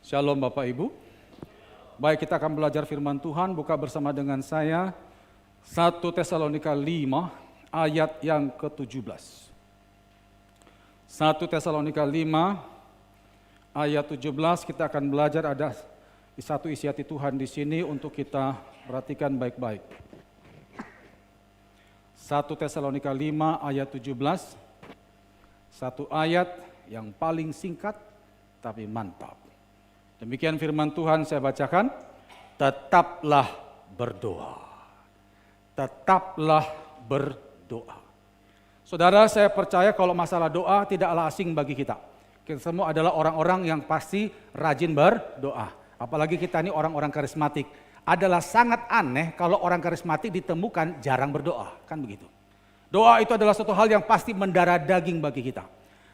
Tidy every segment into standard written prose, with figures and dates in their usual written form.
Shalom Bapak Ibu. Baik, kita akan belajar firman Tuhan. Buka bersama dengan saya 1 Tesalonika 5 ayat yang ke-17. 1 Tesalonika 5 ayat 17 kita akan belajar, ada satu isi hati Tuhan di sini untuk kita perhatikan baik-baik. 1 Tesalonika 5 ayat 17. Satu ayat yang paling singkat tapi mantap. Demikian firman Tuhan saya bacakan. Tetaplah berdoa. Tetaplah berdoa. Saudara, saya percaya kalau masalah doa tidaklah asing bagi kita. Kita semua adalah orang-orang yang pasti rajin berdoa. Apalagi kita ini orang-orang karismatik. Adalah sangat aneh kalau orang karismatik ditemukan jarang berdoa. Kan begitu. Doa itu adalah suatu hal yang pasti mendarah daging bagi kita.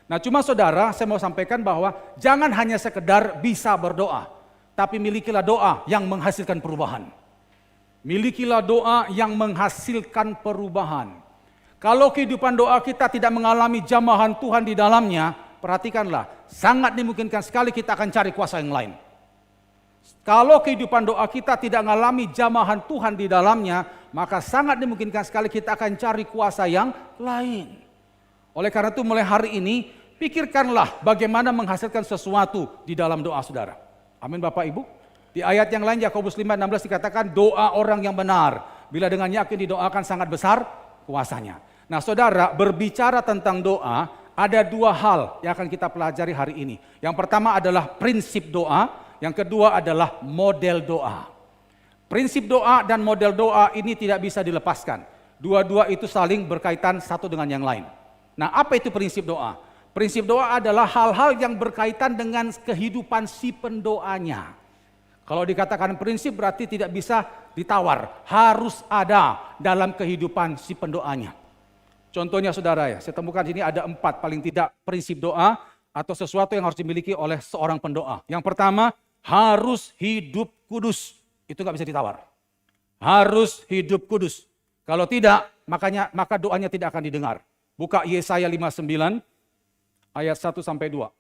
Nah, cuma saudara, saya mau sampaikan bahwa jangan hanya sekedar bisa berdoa, tapi milikilah doa yang menghasilkan perubahan. Milikilah doa yang menghasilkan perubahan. Kalau kehidupan doa kita tidak mengalami jamahan Tuhan di dalamnya, perhatikanlah, sangat dimungkinkan sekali kita akan cari kuasa yang lain. Kalau kehidupan doa kita tidak mengalami jamahan Tuhan di dalamnya, maka sangat dimungkinkan sekali kita akan cari kuasa yang lain. Oleh karena itu mulai hari ini, pikirkanlah bagaimana menghasilkan sesuatu di dalam doa saudara. Amin Bapak Ibu. Di ayat yang lain Yakobus 5:16 dikatakan doa orang yang benar, bila dengan yakin didoakan sangat besar kuasanya. Nah saudara, berbicara tentang doa, ada dua hal yang akan kita pelajari hari ini. Yang pertama adalah prinsip doa, yang kedua adalah model doa. Prinsip doa dan model doa ini tidak bisa dilepaskan. Dua-dua itu saling berkaitan satu dengan yang lain. Nah, apa itu prinsip doa? Prinsip doa adalah hal-hal yang berkaitan dengan kehidupan si pendoanya. Kalau dikatakan prinsip berarti tidak bisa ditawar, harus ada dalam kehidupan si pendoanya. Contohnya saudara ya, saya temukan di sini ada 4 paling tidak prinsip doa atau sesuatu yang harus dimiliki oleh seorang pendoa. Yang pertama, harus hidup kudus. Itu nggak bisa ditawar. Harus hidup kudus. Kalau tidak, maka doanya tidak akan didengar. Buka Yesaya 59 ayat 1 sampai 2.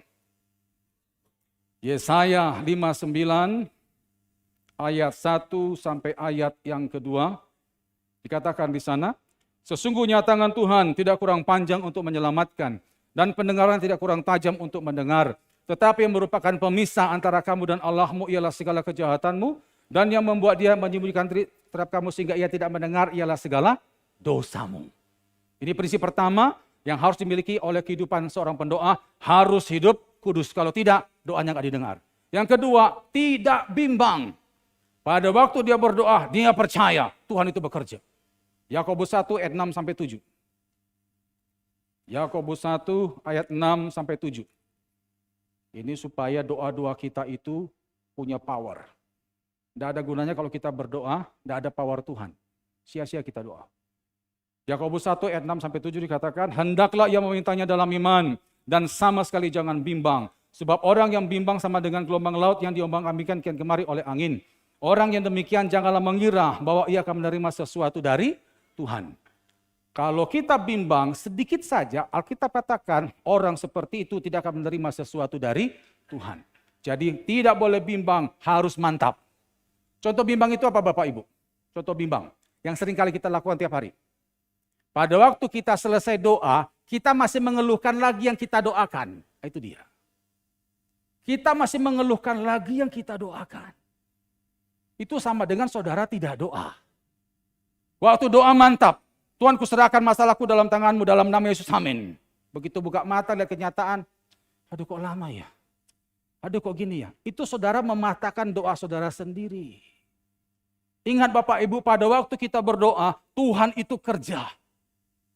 Yesaya 59 ayat 1 sampai ayat yang kedua. Dikatakan di sana, sesungguhnya tangan Tuhan tidak kurang panjang untuk menyelamatkan dan pendengaran tidak kurang tajam untuk mendengar. Tetapi yang merupakan pemisah antara kamu dan Allahmu ialah segala kejahatanmu, dan yang membuat dia menyembunyikan terhadap kamu sehingga ia tidak mendengar ialah segala dosamu. Ini prinsip pertama yang harus dimiliki oleh kehidupan seorang pendoa, harus hidup kudus. Kalau tidak, doanya nggak didengar. Yang kedua, tidak bimbang. Pada waktu dia berdoa, dia percaya Tuhan itu bekerja. Yakobus 1 ayat 6 sampai 7. Yakobus 1 ayat 6 sampai 7. Ini supaya doa-doa kita itu punya power. Tidak ada gunanya kalau kita berdoa, tidak ada power Tuhan. Sia-sia kita doa. Yakobus 1 ayat 6 sampai 7 dikatakan, hendaklah ia memintanya dalam iman dan sama sekali jangan bimbang. Sebab orang yang bimbang sama dengan gelombang laut yang diombang-ambingkan kian kemari oleh angin. Orang yang demikian janganlah mengira bahwa ia akan menerima sesuatu dari Tuhan. Kalau kita bimbang sedikit saja, Alkitab katakan orang seperti itu tidak akan menerima sesuatu dari Tuhan. Jadi tidak boleh bimbang, harus mantap. Contoh bimbang itu apa Bapak Ibu? Contoh bimbang yang sering kali kita lakukan tiap hari. Pada waktu kita selesai doa, kita masih mengeluhkan lagi yang kita doakan. Itu dia. Kita masih mengeluhkan lagi yang kita doakan. Itu sama dengan saudara tidak doa. Waktu doa mantap. Tuhan kuserahkan masalahku dalam tanganmu dalam nama Yesus, amin. Begitu buka mata lihat kenyataan. Aduh kok lama ya. Aduh kok gini ya. Itu saudara mematahkan doa saudara sendiri. Ingat Bapak Ibu, pada waktu kita berdoa, Tuhan itu kerja.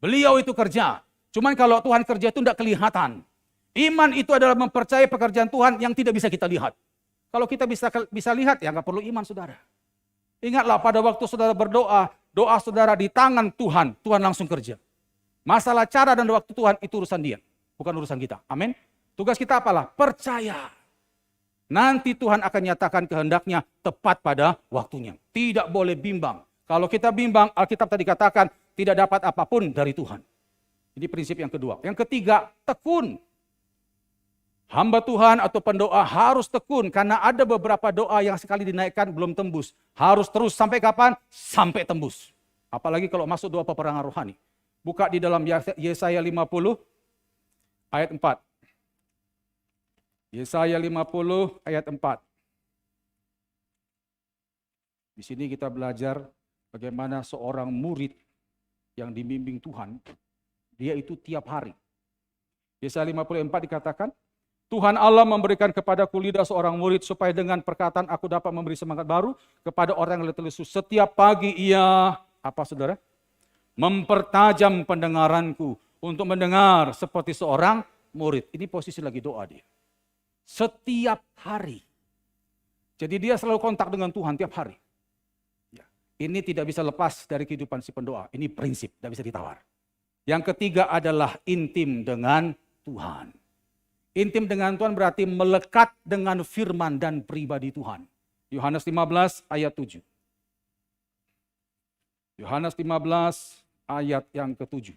Beliau itu kerja. Cuman kalau Tuhan kerja itu tidak kelihatan. Iman itu adalah mempercayai pekerjaan Tuhan yang tidak bisa kita lihat. Kalau kita bisa lihat ya nggak perlu iman saudara. Ingatlah pada waktu saudara berdoa, doa saudara di tangan Tuhan, Tuhan langsung kerja. Masalah cara dan waktu Tuhan itu urusan dia, bukan urusan kita. Amin. Tugas kita apalah? Percaya. Nanti Tuhan akan nyatakan kehendaknya tepat pada waktunya. Tidak boleh bimbang. Kalau kita bimbang, Alkitab tadi katakan tidak dapat apapun dari Tuhan. Ini prinsip yang kedua. Yang ketiga, tekun. Hamba Tuhan atau pendoa harus tekun karena ada beberapa doa yang sekali dinaikkan belum tembus. Harus terus sampai kapan? Sampai tembus. Apalagi kalau masuk doa peperangan rohani. Buka di dalam Yesaya 50 ayat 4. Yesaya 50 ayat 4. Di sini kita belajar bagaimana seorang murid yang dibimbing Tuhan, dia itu tiap hari. Yesaya 54 dikatakan, Tuhan Allah memberikan kepadaku lidah seorang murid supaya dengan perkataan aku dapat memberi semangat baru kepada orang yang letih lesu. Setiap pagi ia, apa saudara? Mempertajam pendengaranku untuk mendengar seperti seorang murid. Ini posisi lagi doa dia. Setiap hari. Jadi dia selalu kontak dengan Tuhan tiap hari. Ya. Ini tidak bisa lepas dari kehidupan si pendoa. Ini prinsip, tidak bisa ditawar. Yang ketiga adalah intim dengan Tuhan. Intim dengan Tuhan berarti melekat dengan firman dan pribadi Tuhan. Yohanes 15 ayat 7. Yohanes 15 ayat yang ke-7.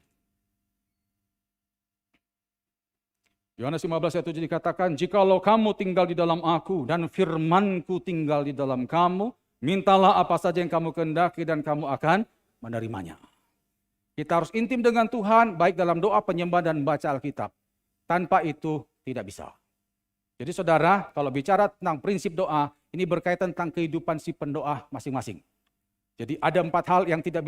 Yohanes 15 ayat 7 dikatakan, jikalau kamu tinggal di dalam aku dan firmanku tinggal di dalam kamu, mintalah apa saja yang kamu kehendaki dan kamu akan menerimanya. Kita harus intim dengan Tuhan, baik dalam doa, penyembahan, dan membaca Alkitab. Tanpa itu tidak bisa. Jadi saudara, kalau bicara tentang prinsip doa, ini berkaitan tentang kehidupan si pendoa masing-masing. Jadi ada 4 hal yang tidak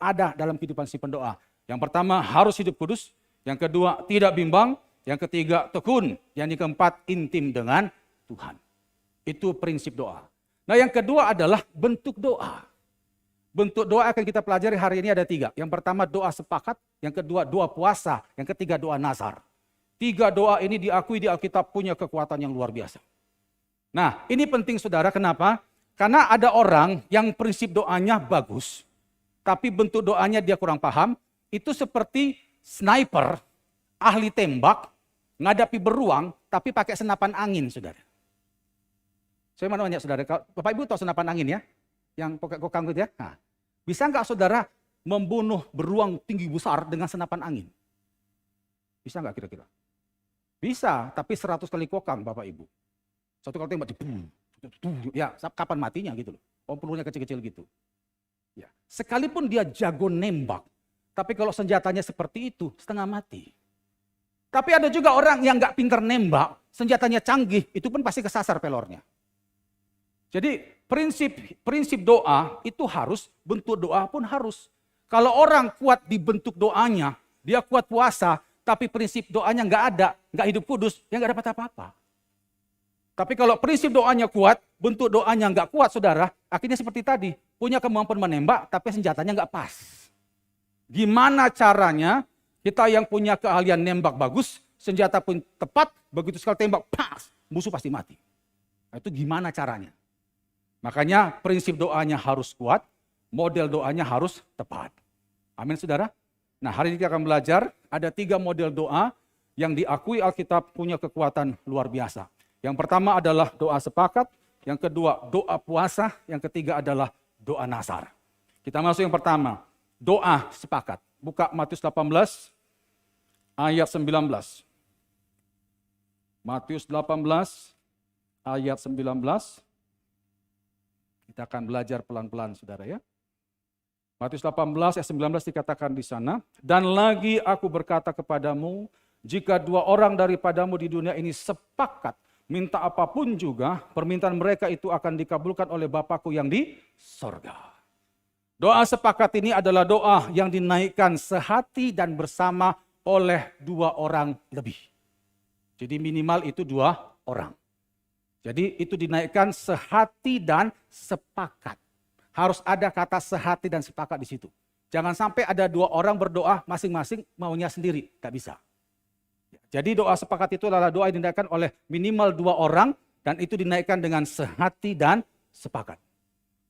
ada dalam kehidupan si pendoa. Yang pertama, harus hidup kudus. Yang kedua, tidak bimbang. Yang ketiga, tekun. Yang keempat, intim dengan Tuhan. Itu prinsip doa. Nah yang kedua adalah bentuk doa. Bentuk doa akan kita pelajari hari ini ada 3. Yang pertama doa sepakat. Yang kedua doa puasa. Yang ketiga doa nazar. 3 doa ini diakui di Alkitab punya kekuatan yang luar biasa. Nah ini penting saudara, kenapa? Karena ada orang yang prinsip doanya bagus. Tapi bentuk doanya dia kurang paham. Itu seperti sniper, ahli tembak, ngadapi beruang, tapi pakai senapan angin, saudara. Saya mau nanya, saudara, Bapak Ibu tahu senapan angin ya? Yang pakai kokang gitu ya? Nah, bisa nggak saudara membunuh beruang tinggi besar dengan senapan angin? Bisa nggak kira-kira? Bisa, tapi 100 kali kokang, Bapak Ibu. Satu kali tembak, ya kapan matinya gitu loh. Pelurunya kecil-kecil gitu. Ya. Sekalipun dia jago nembak, tapi kalau senjatanya seperti itu, setengah mati. Tapi ada juga orang yang nggak pintar nembak, senjatanya canggih, itu pun pasti kesasar pelornya. Jadi prinsip doa itu harus, bentuk doa pun harus. Kalau orang kuat di bentuk doanya, dia kuat puasa, tapi prinsip doanya nggak ada, nggak hidup kudus, ya nggak dapat apa-apa. Tapi kalau prinsip doanya kuat, bentuk doanya nggak kuat, saudara, akhirnya seperti tadi, punya kemampuan menembak, tapi senjatanya nggak pas. Gimana caranya kita yang punya keahlian nembak bagus, senjata pun tepat, begitu sekali tembak, pas, musuh pasti mati. Nah, itu gimana caranya? Makanya prinsip doanya harus kuat, model doanya harus tepat. Amin saudara? Nah hari ini kita akan belajar, ada 3 model doa yang diakui Alkitab punya kekuatan luar biasa. Yang pertama adalah doa sepakat, yang kedua doa puasa, yang ketiga adalah doa nazar. Kita masuk yang pertama, doa sepakat. Buka Matius 18 ayat 19. Matius 18 ayat 19. Kita akan belajar pelan-pelan saudara ya. Matius 18 ayat 19 dikatakan di sana, dan lagi aku berkata kepadamu, jika 2 orang daripadamu di dunia ini sepakat minta apapun juga, permintaan mereka itu akan dikabulkan oleh Bapakku yang di sorga. Doa sepakat ini adalah doa yang dinaikkan sehati dan bersama oleh 2 orang lebih. Jadi minimal itu 2 orang. Jadi itu dinaikkan sehati dan sepakat. Harus ada kata sehati dan sepakat di situ. Jangan sampai ada 2 orang berdoa masing-masing maunya sendiri. Tidak bisa. Jadi doa sepakat itu adalah doa yang dinaikkan oleh minimal 2 orang. Dan itu dinaikkan dengan sehati dan sepakat.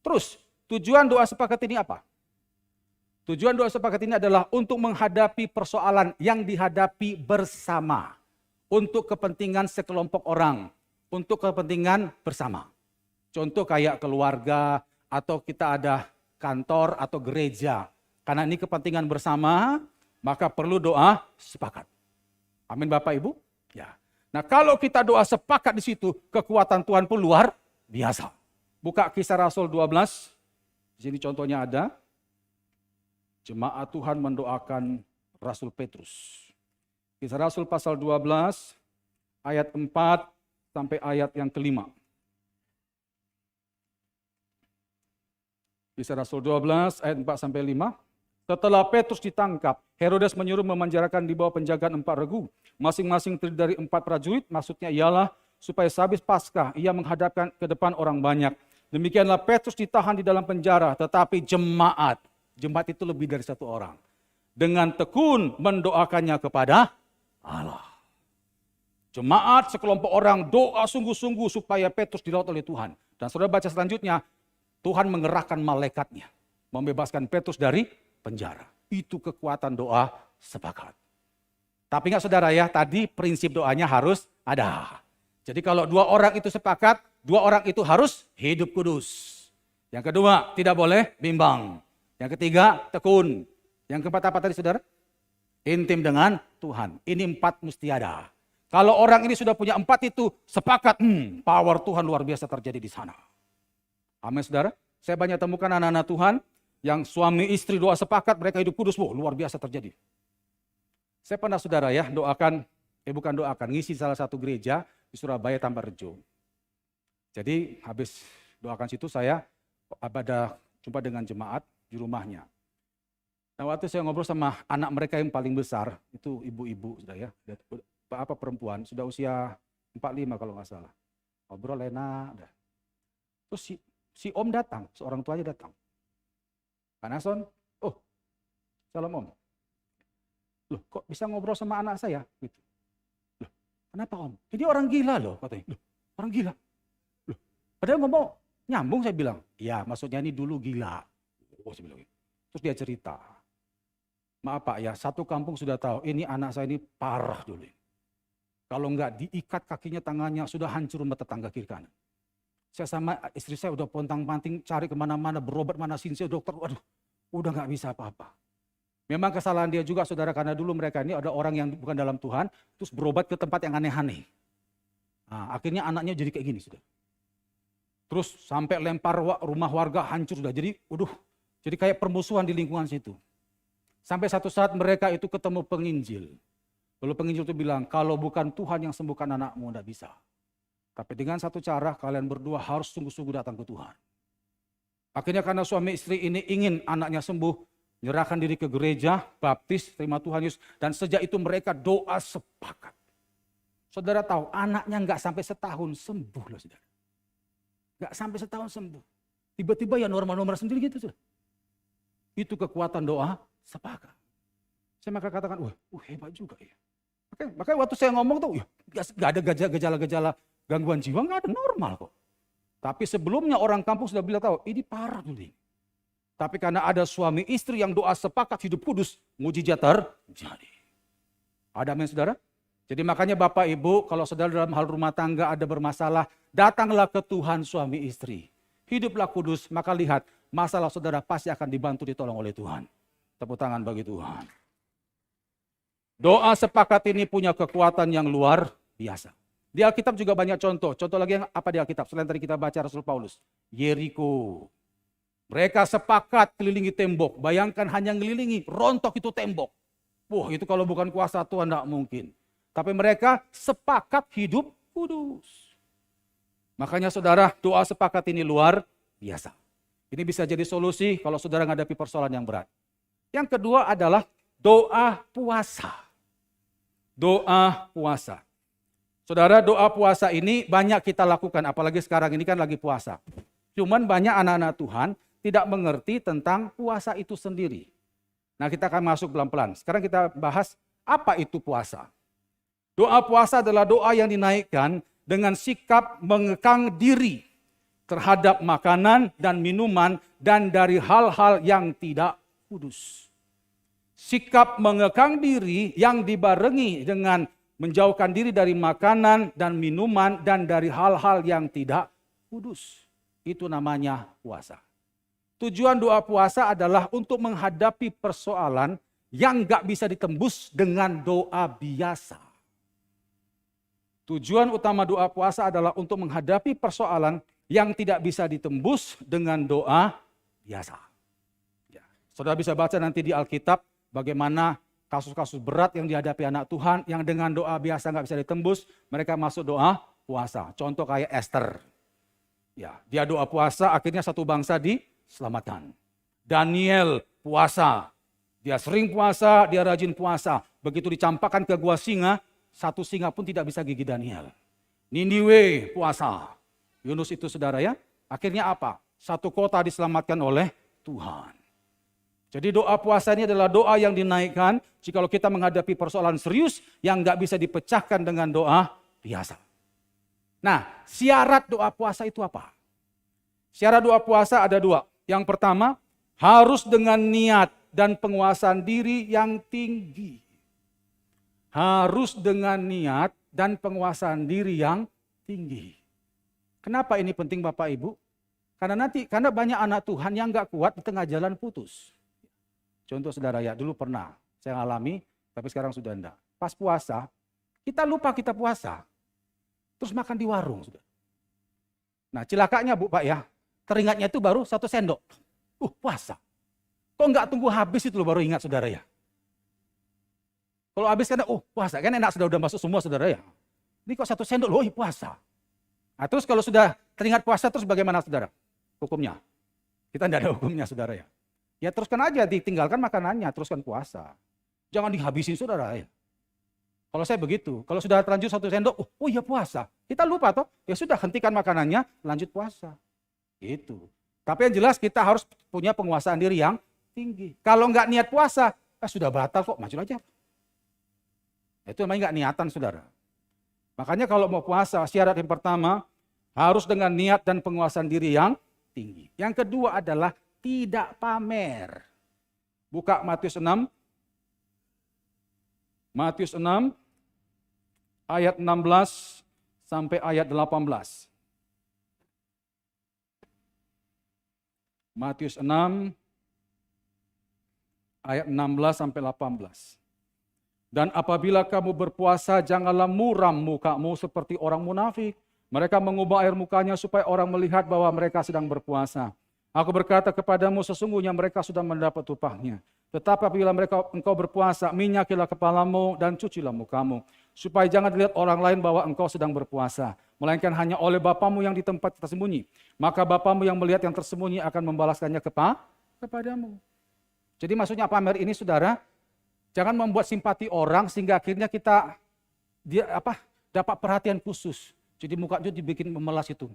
Terus tujuan doa sepakat ini apa? Tujuan doa sepakat ini adalah untuk menghadapi persoalan yang dihadapi bersama. Untuk kepentingan sekelompok orang. Untuk kepentingan bersama. Contoh kayak keluarga, atau kita ada kantor atau gereja. Karena ini kepentingan bersama, maka perlu doa sepakat. Amin Bapak Ibu? Ya. Nah kalau kita doa sepakat di situ, kekuatan Tuhan pun luar biasa. Buka Kisah Rasul 12, di sini contohnya ada. Jemaat Tuhan mendoakan Rasul Petrus. Kisah Rasul pasal 12, ayat 4 sampai ayat yang kelima. Kisah Rasul 12, ayat 4 sampai 5. Setelah Petrus ditangkap, Herodes menyuruh memenjarakan di bawah penjagaan 4 regu. Masing-masing terdiri dari 4 prajurit, maksudnya ialah supaya sehabis Paskah ia menghadapkan ke depan orang banyak. Demikianlah Petrus ditahan di dalam penjara, tetapi jemaat itu lebih dari 1 orang, dengan tekun mendoakannya kepada Allah. Jemaat sekelompok orang doa sungguh-sungguh supaya Petrus dilaut oleh Tuhan. Dan saudara baca selanjutnya, Tuhan mengerahkan malaikatnya, membebaskan Petrus dari penjara. Itu kekuatan doa sepakat. Tapi ingat saudara ya, tadi prinsip doanya harus ada. Jadi kalau 2 orang itu sepakat, 2 orang itu harus hidup kudus. Yang kedua, tidak boleh bimbang. Yang ketiga, tekun. Yang keempat apa tadi saudara? Intim dengan Tuhan. Ini 4 mesti ada. Kalau orang ini sudah punya 4 itu sepakat, power Tuhan luar biasa terjadi di sana. Amin saudara. Saya banyak temukan anak-anak Tuhan yang suami istri doa sepakat, mereka hidup kudus, luar biasa terjadi. Saya pernah saudara ya ngisi salah satu gereja di Surabaya Tambarrejo. Jadi habis doakan situ saya ada jumpa dengan jemaat di rumahnya. Nah waktu saya ngobrol sama anak mereka yang paling besar, itu ibu-ibu sudah ya, perempuan, sudah usia 45 kalau nggak salah. Ngobrol enak. Terus si om datang, seorang tuanya datang. Pak Nason, salam om. Loh kok bisa ngobrol sama anak saya? Gitu. Loh kenapa om? Ini orang gila loh katanya. Loh orang gila? Loh padahal ngomong nyambung saya bilang. Iya maksudnya ini dulu gila. Saya bilang gitu. Terus dia cerita. Maaf Pak ya, satu kampung sudah tahu ini anak saya ini parah dulu. Kalau enggak diikat kakinya tangannya sudah hancur mata tetangga kiri kanan. Saya sama istri saya udah pontang-panting cari kemana-mana, berobat mana sini, dokter, waduh udah nggak bisa apa-apa. Memang kesalahan dia juga saudara, karena dulu mereka ini ada orang yang bukan dalam Tuhan, terus berobat ke tempat yang aneh-aneh. Nah, akhirnya anaknya jadi kayak gini sudah. Terus sampai lempar rumah warga hancur sudah, jadi jadi kayak permusuhan di lingkungan situ. Sampai satu saat mereka itu ketemu penginjil. Lalu penginjil itu bilang, kalau bukan Tuhan yang sembuhkan anakmu, tidak bisa. Tapi dengan satu cara, kalian berdua harus sungguh-sungguh datang ke Tuhan. Akhirnya karena suami istri ini ingin anaknya sembuh, menyerahkan diri ke gereja, baptis, terima Tuhan Yesus. Dan sejak itu mereka doa sepakat. Saudara tahu, anaknya nggak sampai setahun sembuh loh saudara. Nggak sampai setahun sembuh. Tiba-tiba ya normal-normal sendiri gitu sudah. Itu kekuatan doa sepakat. Saya maka katakan, hebat juga ya. Makanya waktu saya ngomong tuh, nggak ada gejala-gejala gangguan jiwa, nggak ada, normal kok. Tapi sebelumnya orang kampung sudah bilang tahu, ini parah dulu ini. Tapi karena ada suami istri yang doa sepakat hidup kudus, mujizat terjadi. Ada amin saudara? Jadi makanya Bapak Ibu, kalau saudara dalam hal rumah tangga ada bermasalah, datanglah ke Tuhan suami istri. Hiduplah kudus, maka lihat masalah saudara pasti akan dibantu ditolong oleh Tuhan. Tepuk tangan bagi Tuhan. Doa sepakat ini punya kekuatan yang luar biasa. Di Alkitab juga banyak contoh. Contoh lagi yang apa di Alkitab? Selain tadi kita baca Rasul Paulus. Yeriko. Mereka sepakat kelilingi tembok. Bayangkan hanya ngelilingi, rontok itu tembok. Wah itu kalau bukan kuasa Tuhan tidak mungkin. Tapi mereka sepakat hidup kudus. Makanya saudara, doa sepakat ini luar biasa. Ini bisa jadi solusi kalau saudara menghadapi persoalan yang berat. Yang kedua adalah doa puasa. Doa puasa. Saudara, doa puasa ini banyak kita lakukan, apalagi sekarang ini kan lagi puasa. Cuman banyak anak-anak Tuhan tidak mengerti tentang puasa itu sendiri. Nah, kita akan masuk pelan-pelan. Sekarang kita bahas apa itu puasa. Doa puasa adalah doa yang dinaikkan dengan sikap mengekang diri terhadap makanan dan minuman dan dari hal-hal yang tidak kudus. Sikap mengekang diri yang dibarengi dengan menjauhkan diri dari makanan dan minuman dan dari hal-hal yang tidak kudus. Itu namanya puasa. Tujuan doa puasa adalah untuk menghadapi persoalan yang gak bisa ditembus dengan doa biasa. Tujuan utama doa puasa adalah untuk menghadapi persoalan yang tidak bisa ditembus dengan doa biasa. Ya. Saudara bisa baca nanti di Alkitab bagaimana kasus-kasus berat yang dihadapi anak Tuhan yang dengan doa biasa nggak bisa ditembus, mereka masuk doa puasa. Contoh kayak Esther. Ya, dia doa puasa, akhirnya satu bangsa diselamatkan. Daniel puasa. Dia sering puasa, dia rajin puasa. Begitu dicampakkan ke gua singa, satu singa pun tidak bisa gigit Daniel. Niniwe puasa. Yunus itu saudara ya. Akhirnya apa? Satu kota diselamatkan oleh Tuhan. Jadi doa puasa ini adalah doa yang dinaikkan jika kita menghadapi persoalan serius yang nggak bisa dipecahkan dengan doa biasa. Nah, syarat doa puasa itu apa? Syarat doa puasa ada dua. Yang pertama, harus dengan niat dan penguasaan diri yang tinggi. Harus dengan niat dan penguasaan diri yang tinggi. Kenapa ini penting Bapak Ibu? Karena banyak anak Tuhan yang nggak kuat di tengah jalan putus. Contoh saudara ya, dulu pernah saya alami, tapi sekarang sudah enggak. Pas puasa, kita lupa kita puasa. Terus makan di warung. Nah celakanya Bu Pak ya, teringatnya itu baru 1 sendok. Puasa. Kok enggak tunggu habis itu loh baru ingat saudara ya. Kalau habis kan, puasa kan enak udah masuk semua saudara ya. Ini kok 1 sendok loh, puasa. Nah terus kalau sudah teringat puasa terus bagaimana saudara? Hukumnya? Kita enggak ada hukumnya saudara ya. Ya teruskan aja, ditinggalkan makanannya, teruskan puasa. Jangan dihabisin saudara ya. Kalau saya begitu, kalau sudah terlanjur 1 sendok, oh iya puasa. Kita lupa toh, ya sudah hentikan makanannya, lanjut puasa. Gitu. Tapi yang jelas kita harus punya penguasaan diri yang tinggi. Kalau nggak niat puasa, sudah batal kok, maju aja. Itu namanya nggak niatan saudara. Makanya kalau mau puasa, syarat yang pertama harus dengan niat dan penguasaan diri yang tinggi. Yang kedua adalah tidak pamer. Buka Matius 6. Matius 6 ayat 16 sampai ayat 18. Matius 6 ayat 16 sampai 18. Dan apabila kamu berpuasa, janganlah muram mukamu seperti orang munafik. Mereka mengubah air mukanya supaya orang melihat bahwa mereka sedang berpuasa. Aku berkata kepadamu, sesungguhnya mereka sudah mendapat upahnya. Tetapi apabila engkau berpuasa, minyakilah kepalamu dan cucilah mukamu. Supaya jangan dilihat orang lain bahwa engkau sedang berpuasa. Melainkan hanya oleh Bapamu yang di tempat tersembunyi. Maka Bapamu yang melihat yang tersembunyi akan membalaskannya kepadamu. Jadi maksudnya pamer ini saudara, jangan membuat simpati orang sehingga akhirnya kita dapat perhatian khusus. Jadi muka itu dibikin memelas itu.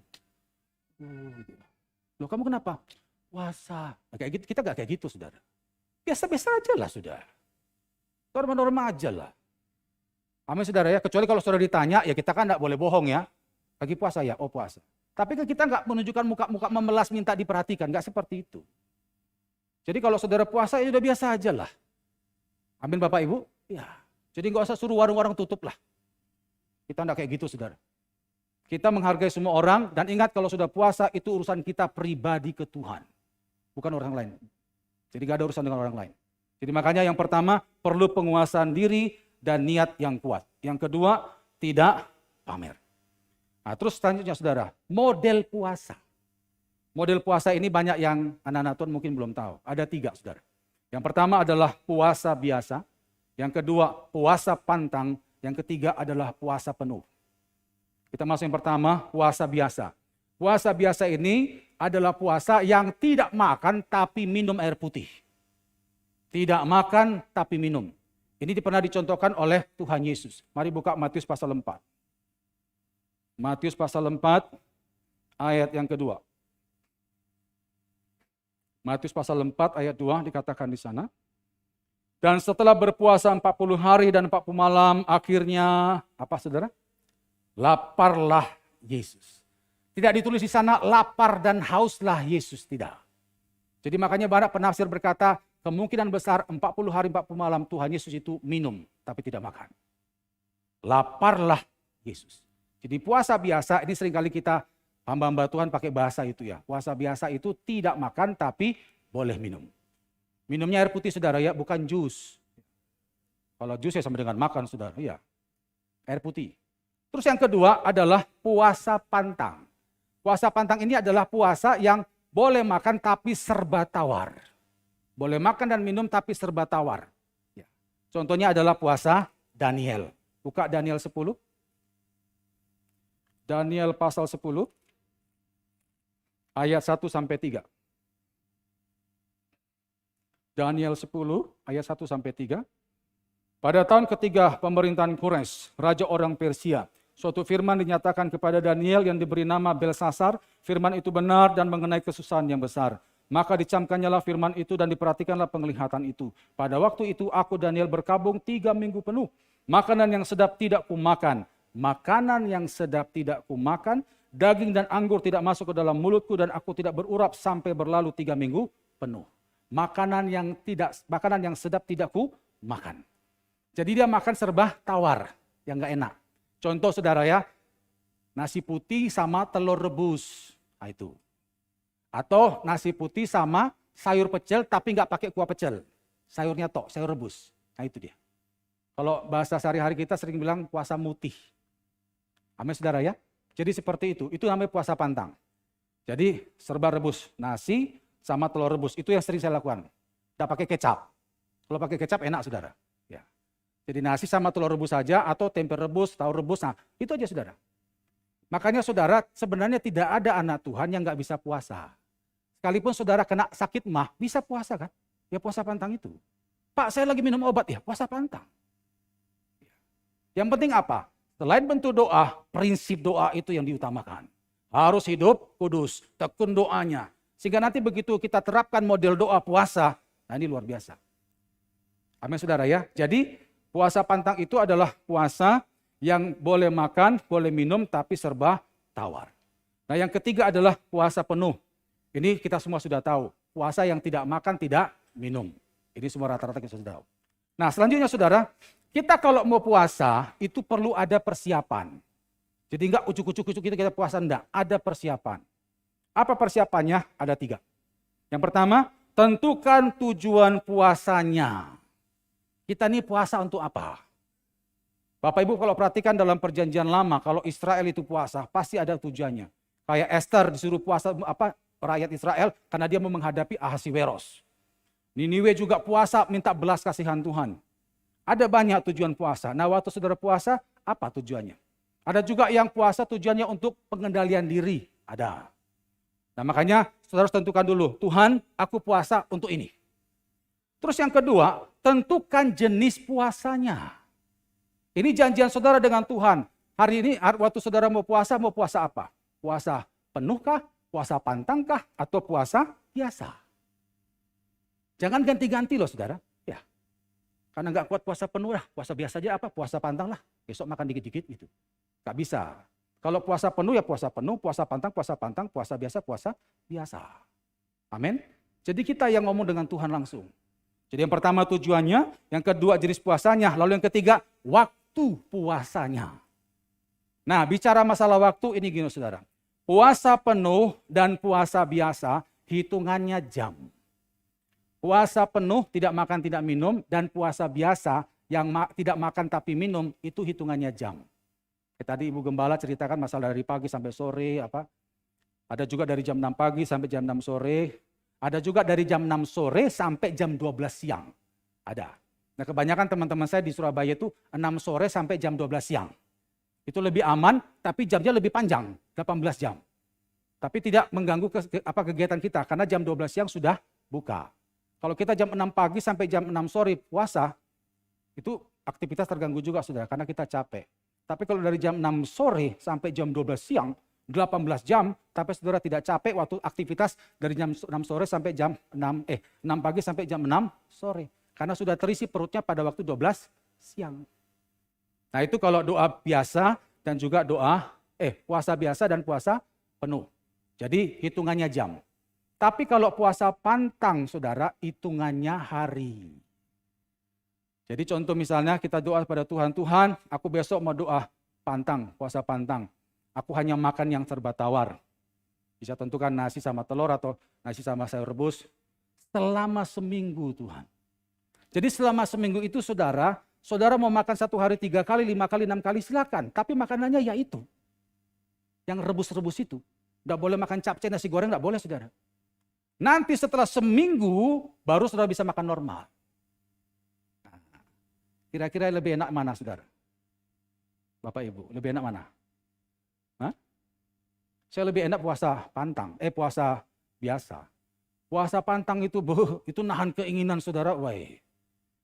Loh kamu kenapa? Puasa. Nah, kayak gitu, kita gak kayak gitu saudara. Biasa-biasa aja lah sudah. Normal-normal aja lah. Amin saudara ya, kecuali kalau saudara ditanya, ya kita kan gak boleh bohong ya. Lagi puasa ya, puasa. Tapi kan kita gak menunjukkan muka-muka memelas minta diperhatikan, gak seperti itu. Jadi kalau saudara puasa ya udah biasa aja lah. Amin Bapak Ibu? Ya. Jadi gak usah suruh warung-warung tutup lah. Kita gak kayak gitu saudara. Kita menghargai semua orang dan ingat kalau sudah puasa itu urusan kita pribadi ke Tuhan. Bukan orang lain. Jadi gak ada urusan dengan orang lain. Jadi makanya yang pertama perlu penguasaan diri dan niat yang kuat. Yang kedua tidak pamer. Nah terus selanjutnya saudara, model puasa. Model puasa ini banyak yang anak-anak Tuhan mungkin belum tahu. Ada 3 saudara. Yang pertama adalah puasa biasa. Yang kedua puasa pantang. Yang ketiga adalah puasa penuh. Kita masuk yang pertama, puasa biasa. Puasa biasa ini adalah puasa yang tidak makan tapi minum air putih. Tidak makan tapi minum. Ini pernah dicontohkan oleh Tuhan Yesus. Mari buka Matius pasal 4. Matius pasal 4 ayat yang kedua. Matius pasal 4 ayat 2 dikatakan di sana. Dan setelah berpuasa 40 hari dan 40 malam, akhirnya apa saudara? Laparlah Yesus. Tidak ditulis di sana lapar dan hauslah Yesus, tidak. Jadi makanya banyak penafsir berkata kemungkinan besar 40 hari 40 malam Tuhan Yesus itu minum tapi tidak makan. Laparlah Yesus. Jadi puasa biasa ini seringkali kita hamba-hamba Tuhan pakai bahasa itu ya. Puasa biasa itu tidak makan tapi boleh minum. Minumnya air putih saudara ya, bukan jus. Kalau jus ya sama dengan makan saudara, ya. Air putih. Terus yang kedua adalah puasa pantang. Puasa pantang ini adalah puasa yang boleh makan tapi serba tawar. Boleh makan dan minum tapi serba tawar. Ya. Contohnya adalah puasa Daniel. Buka Daniel 10. Daniel pasal 10 ayat 1 sampai 3. Daniel 10 ayat 1 sampai 3. Pada tahun ketiga pemerintahan Quraisy, raja orang Persia, suatu firman dinyatakan kepada Daniel yang diberi nama Belsasar. Firman itu benar dan mengenai kesusahan yang besar. Maka dicamkannyalah firman itu dan diperhatikanlah penglihatan itu. Pada waktu itu aku Daniel berkabung 3 minggu penuh. Makanan yang sedap tidak kumakan. Makanan yang sedap tidak kumakan. Daging dan anggur tidak masuk ke dalam mulutku dan aku tidak berurap sampai berlalu 3 minggu penuh. Makanan yang sedap tidak kumakan. Jadi dia makan serba tawar yang gak enak. Contoh saudara ya, nasi putih sama telur rebus. Nah itu. Atau nasi putih sama sayur pecel tapi nggak pakai kuah pecel. Sayurnya tok, sayur rebus. Nah itu dia. Kalau bahasa sehari-hari kita sering bilang puasa mutih. Amin saudara ya. Jadi seperti itu namanya puasa pantang. Jadi serba rebus, nasi sama telur rebus. Itu yang sering saya lakukan. Nggak pakai kecap. Kalau pakai kecap enak saudara. Ya. Jadi nasi sama telur rebus saja atau tempe rebus, tahu rebus. Nah itu aja saudara. Makanya saudara sebenarnya tidak ada anak Tuhan yang nggak bisa puasa. Sekalipun saudara kena sakit mah, bisa puasa kan? Ya puasa pantang itu. Pak, saya lagi minum obat, ya puasa pantang. Yang penting apa? Selain bentuk doa, prinsip doa itu yang diutamakan. Harus hidup kudus, tekun doanya. Sehingga nanti begitu kita terapkan model doa puasa, nah ini luar biasa. Amin saudara ya. Jadi puasa pantang itu adalah puasa yang boleh makan, boleh minum, tapi serba tawar. Nah yang ketiga adalah puasa penuh. Ini kita semua sudah tahu, puasa yang tidak makan, tidak minum. Ini semua rata-rata kita sudah tahu. Nah selanjutnya saudara, kita kalau mau puasa itu perlu ada persiapan. Jadi enggak ujuk-ujuk kita puasa, enggak. Ada persiapan. Apa persiapannya? Ada 3. Yang pertama, tentukan tujuan puasanya. Kita ini puasa untuk apa? Bapak Ibu kalau perhatikan dalam perjanjian lama, kalau Israel itu puasa, pasti ada tujuannya. Kayak Esther disuruh puasa rakyat Israel karena dia mau menghadapi Ahasiweros. Niniwe juga puasa minta belas kasihan Tuhan. Ada banyak tujuan puasa. Nah waktu saudara puasa, apa tujuannya? Ada juga yang puasa tujuannya untuk pengendalian diri. Ada. Nah makanya saudara harus tentukan dulu, Tuhan aku puasa untuk ini. Terus yang kedua, tentukan jenis puasanya. Ini janjian saudara dengan Tuhan. Hari ini waktu saudara mau puasa apa? Puasa penuhkah? Puasa pantangkah? Atau puasa biasa? Jangan ganti-ganti loh saudara. Ya. Karena nggak kuat puasa penuh lah. Puasa biasa aja apa? Puasa pantang lah. Besok makan dikit-dikit gitu. Nggak bisa. Kalau puasa penuh ya puasa penuh. Puasa pantang. Puasa biasa, puasa biasa. Amin. Jadi kita yang ngomong dengan Tuhan langsung. Jadi yang pertama tujuannya. Yang kedua jenis puasanya. Lalu yang ketiga waktu puasanya. Nah bicara masalah waktu ini gini saudara. Puasa penuh dan puasa biasa hitungannya jam. Puasa penuh tidak makan tidak minum dan puasa biasa yang tidak makan tapi minum itu hitungannya jam. Tadi Ibu Gembala ceritakan masalah dari pagi sampai sore apa. Ada juga dari jam 6 pagi sampai jam 6 sore. Ada juga dari jam 6 sore sampai jam 12 siang. Ada. Nah kebanyakan teman-teman saya di Surabaya itu 6 sore sampai jam 12 siang. Itu lebih aman, tapi jamnya lebih panjang, 18 jam. Tapi tidak mengganggu kegiatan kita, karena jam 12 siang sudah buka. Kalau kita jam 6 pagi sampai jam 6 sore puasa, itu aktivitas terganggu juga saudara, karena kita capek. Tapi kalau dari jam 6 sore sampai jam 12 siang, 18 jam, tapi saudara tidak capek waktu aktivitas dari jam 6 sore sampai jam 6 pagi sampai jam 6 sore. Karena sudah terisi perutnya pada waktu 12 siang. Nah itu kalau doa biasa dan juga puasa biasa dan puasa penuh. Jadi hitungannya jam. Tapi kalau puasa pantang saudara, hitungannya hari. Jadi contoh misalnya kita doa pada Tuhan, Tuhan aku besok mau doa pantang, puasa pantang. Aku hanya makan yang serba tawar. Bisa tentukan nasi sama telur atau nasi sama sayur rebus. Selama seminggu Tuhan. Jadi selama seminggu itu saudara, Saudara mau makan satu hari 3 kali, 5 kali, 6 kali silakan. Tapi makanannya ya itu. Yang rebus-rebus itu. Nggak boleh makan capcay, nasi goreng nggak boleh saudara. Nanti setelah seminggu baru saudara bisa makan normal. Kira-kira lebih enak mana saudara? Bapak Ibu, lebih enak mana? Hah? Saya lebih enak puasa pantang, puasa biasa. Puasa pantang itu nahan keinginan saudara, woi.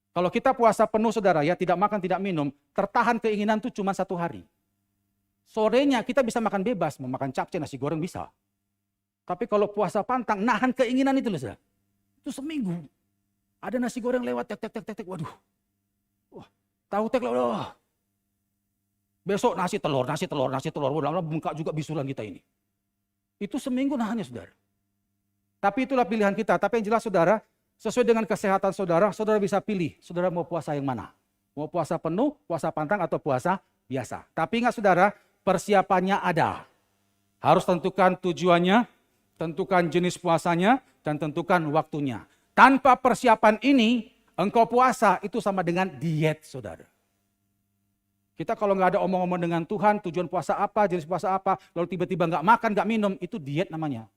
Kalau kita puasa penuh saudara ya, tidak makan, tidak minum, tertahan keinginan itu cuma 1 hari. Sorenya kita bisa makan bebas, mau makan capcay, nasi goreng bisa. Tapi kalau puasa pantang, nahan keinginan itu loh saudara. Itu seminggu. Ada nasi goreng lewat, tek, waduh. Wah, tahu tek loh. Besok nasi telur, lama-lama bengkak juga bisulan kita ini. Itu seminggu nahannya saudara. Tapi itulah pilihan kita. Tapi yang jelas saudara, sesuai dengan kesehatan saudara, saudara bisa pilih. Saudara mau puasa yang mana? Mau puasa penuh, puasa pantang, atau puasa biasa. Tapi ingat saudara, persiapannya ada. Harus tentukan tujuannya, tentukan jenis puasanya, dan tentukan waktunya. Tanpa persiapan ini, engkau puasa itu sama dengan diet saudara. Kita kalau nggak ada omong-omong dengan Tuhan, tujuan puasa apa, jenis puasa apa, lalu tiba-tiba nggak makan, nggak minum, itu diet namanya.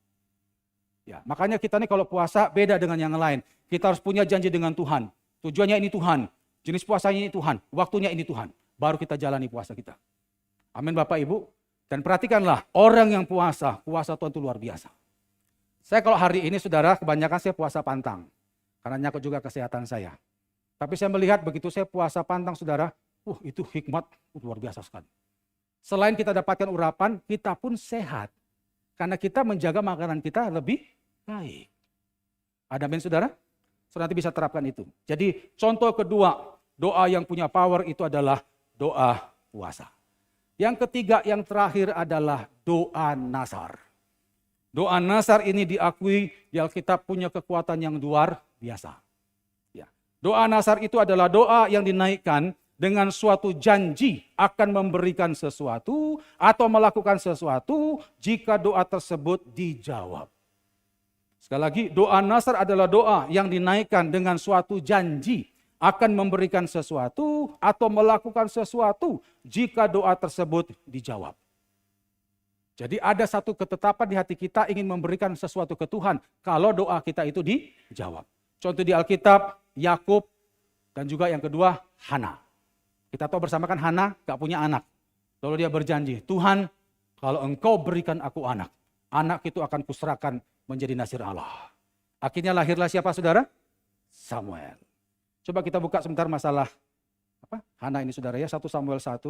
Ya, makanya kita nih kalau puasa beda dengan yang lain. Kita harus punya janji dengan Tuhan. Tujuannya ini Tuhan, jenis puasanya ini Tuhan, waktunya ini Tuhan. Baru kita jalani puasa kita. Amin Bapak Ibu. Dan perhatikanlah, orang yang puasa Tuhan itu luar biasa. Saya kalau hari ini saudara, kebanyakan saya puasa pantang. Karena nyangkut juga kesehatan saya. Tapi saya melihat begitu saya puasa pantang saudara, itu hikmat luar biasa sekali. Selain kita dapatkan urapan, kita pun sehat. Karena kita menjaga makanan kita lebih baik. Ada amin saudara? Saudara nanti bisa terapkan itu. Jadi contoh kedua, doa yang punya power itu adalah doa puasa. Yang ketiga, yang terakhir adalah doa nasar. Doa nasar ini diakui di Alkitab punya kekuatan yang luar biasa. Ya. Doa nasar itu adalah doa yang dinaikkan dengan suatu janji akan memberikan sesuatu atau melakukan sesuatu jika doa tersebut dijawab. Sekali lagi, doa nasar adalah doa yang dinaikkan dengan suatu janji akan memberikan sesuatu atau melakukan sesuatu jika doa tersebut dijawab. Jadi ada satu ketetapan di hati kita ingin memberikan sesuatu ke Tuhan kalau doa kita itu dijawab. Contoh di Alkitab, Yakub, dan juga yang kedua, Hana. Kita tahu bersama kan Hana gak punya anak. Lalu dia berjanji, Tuhan kalau engkau berikan aku anak, anak itu akan kuserahkan menjadi nasir Allah. Akhirnya lahirlah siapa saudara? Samuel. Coba kita buka sebentar masalah Hana ini saudara ya, 1 Samuel 1.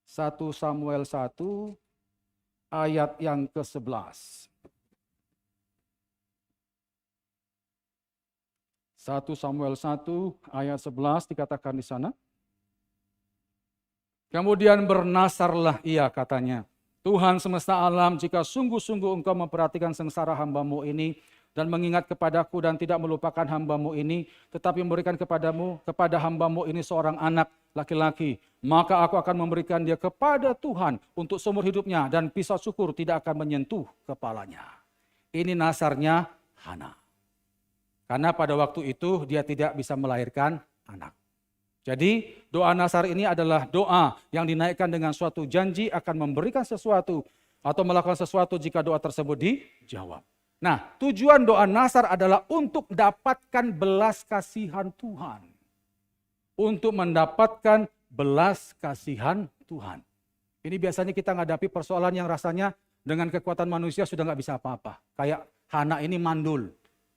1 Samuel 1 ayat yang ke-11. 1 Samuel 1 ayat 11 dikatakan di sana. Kemudian bernasarlah ia katanya, Tuhan semesta alam, jika sungguh-sungguh engkau memperhatikan sengsara hamba-Mu ini dan mengingat kepadaku dan tidak melupakan hamba-Mu ini, tetapi memberikan kepada hamba-Mu ini seorang anak laki-laki, maka aku akan memberikan dia kepada Tuhan untuk seumur hidupnya dan pisau syukur tidak akan menyentuh kepalanya. Ini nasarnya Hana. Karena pada waktu itu dia tidak bisa melahirkan anak. Jadi doa nasar ini adalah doa yang dinaikkan dengan suatu janji akan memberikan sesuatu atau melakukan sesuatu jika doa tersebut dijawab. Nah, tujuan doa nasar adalah untuk mendapatkan belas kasihan Tuhan. Untuk mendapatkan belas kasihan Tuhan. Ini biasanya kita menghadapi persoalan yang rasanya dengan kekuatan manusia sudah nggak bisa apa-apa. Kayak Hana ini mandul.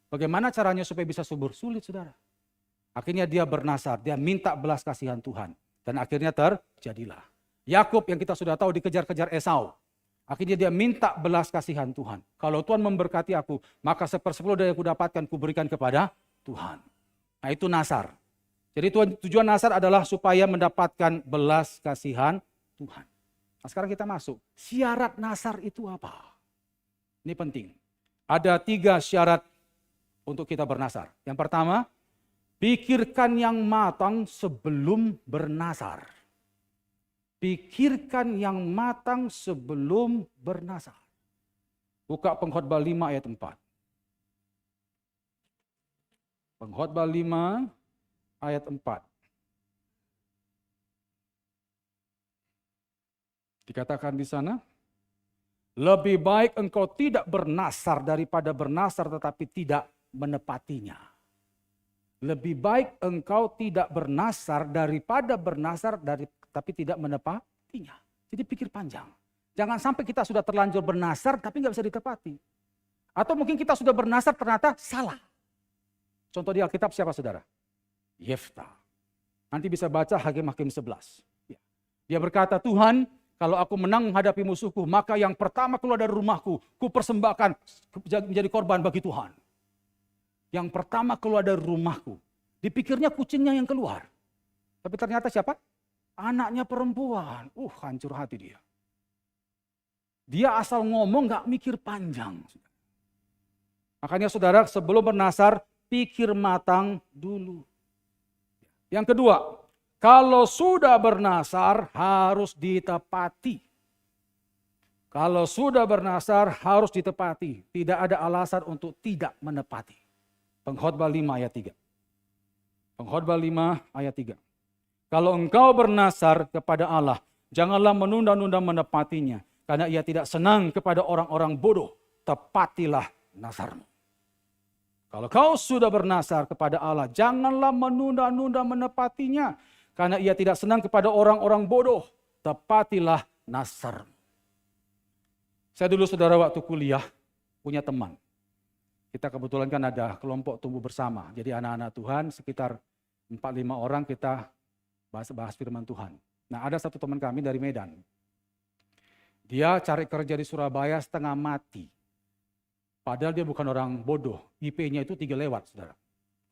Bagaimana caranya supaya bisa subur? Sulit saudara. Akhirnya dia bernasar, dia minta belas kasihan Tuhan. Dan akhirnya terjadilah. Yakub yang kita sudah tahu dikejar-kejar Esau. Akhirnya dia minta belas kasihan Tuhan. Kalau Tuhan memberkati aku, maka 1/10 dari yang aku dapatkan kuberikan kepada Tuhan. Nah itu nasar. Jadi tujuan nasar adalah supaya mendapatkan belas kasihan Tuhan. Nah sekarang kita masuk. Syarat nasar itu apa? Ini penting. Ada 3 syarat untuk kita bernasar. Yang pertama, pikirkan yang matang sebelum bernasar. Pikirkan yang matang sebelum bernasar. Buka Pengkhotbah 5 ayat 4. Pengkhotbah 5 ayat 4. Dikatakan di sana, lebih baik engkau tidak bernasar daripada bernasar tetapi tidak menepatinya. Lebih baik engkau tidak bernasar daripada bernasar tapi tidak menepatinya. Jadi pikir panjang. Jangan sampai kita sudah terlanjur bernasar tapi nggak bisa ditepati. Atau mungkin kita sudah bernasar ternyata salah. Contoh di Alkitab siapa saudara? Yefta. Nanti bisa baca Hakim-Hakim 11. Dia berkata, Tuhan, kalau aku menang menghadapi musuhku, maka yang pertama keluar dari rumahku, ku persembahkan menjadi korban bagi Tuhan. Yang pertama keluar dari rumahku. Dipikirnya kucingnya yang keluar. Tapi ternyata siapa? Anaknya perempuan. Hancur hati dia. Dia asal ngomong gak mikir panjang. Makanya saudara, sebelum bernasar, pikir matang dulu. Yang kedua, kalau sudah bernasar harus ditepati. Kalau sudah bernasar harus ditepati. Tidak ada alasan untuk tidak menepati. Pengkhotbah 5 ayat 3. Pengkhotbah 5 ayat 3. Kalau engkau bernasar kepada Allah, janganlah menunda-nunda menepatinya. Karena ia tidak senang kepada orang-orang bodoh. Tepatilah nasarmu. Kalau kau sudah bernasar kepada Allah, janganlah menunda-nunda menepatinya. Karena ia tidak senang kepada orang-orang bodoh. Tepatilah nasar. Saya dulu saudara waktu kuliah punya teman. Kita kebetulan kan ada kelompok tumbuh bersama. Jadi anak-anak Tuhan sekitar 4-5 orang kita bahas firman Tuhan. Nah ada satu teman kami dari Medan. Dia cari kerja di Surabaya setengah mati. Padahal dia bukan orang bodoh. IP-nya itu 3 lewat saudara.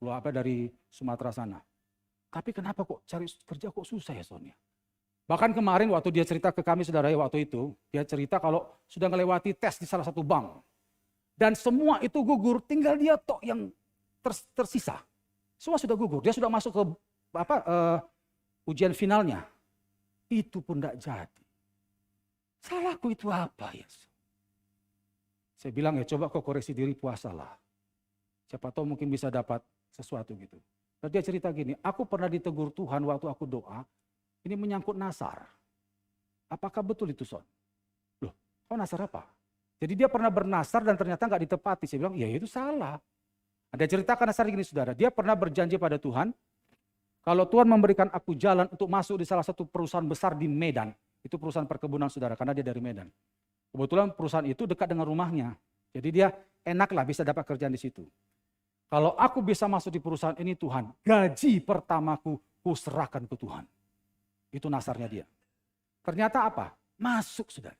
Keluar dari Sumatera sana. Tapi kenapa kok cari kerja kok susah ya Sonia? Bahkan kemarin waktu dia cerita ke kami saudara waktu itu, dia cerita kalau sudah melewati tes di salah satu bank. Dan semua itu gugur, tinggal dia tok yang tersisa. Semua sudah gugur, dia sudah masuk ke ujian finalnya. Itu pun tidak jadi. Salahku itu apa ya? Saya bilang ya coba kau koreksi diri, puasalah. Siapa tahu mungkin bisa dapat sesuatu gitu. Dan dia cerita gini, aku pernah ditegur Tuhan waktu aku doa, ini menyangkut nasar. Apakah betul itu Son? Loh, kau nasar apa? Jadi dia pernah bernasar dan ternyata nggak ditepati. Saya bilang, ya itu salah. Ada ceritakan nasar gini saudara, dia pernah berjanji pada Tuhan, kalau Tuhan memberikan aku jalan untuk masuk di salah satu perusahaan besar di Medan, itu perusahaan perkebunan saudara, karena dia dari Medan. Kebetulan perusahaan itu dekat dengan rumahnya, jadi dia enaklah bisa dapat kerjaan di situ. Kalau aku bisa masuk di perusahaan ini Tuhan, gaji pertamaku ku serahkan ke Tuhan. Itu nasarnya dia. Ternyata apa? Masuk saudara.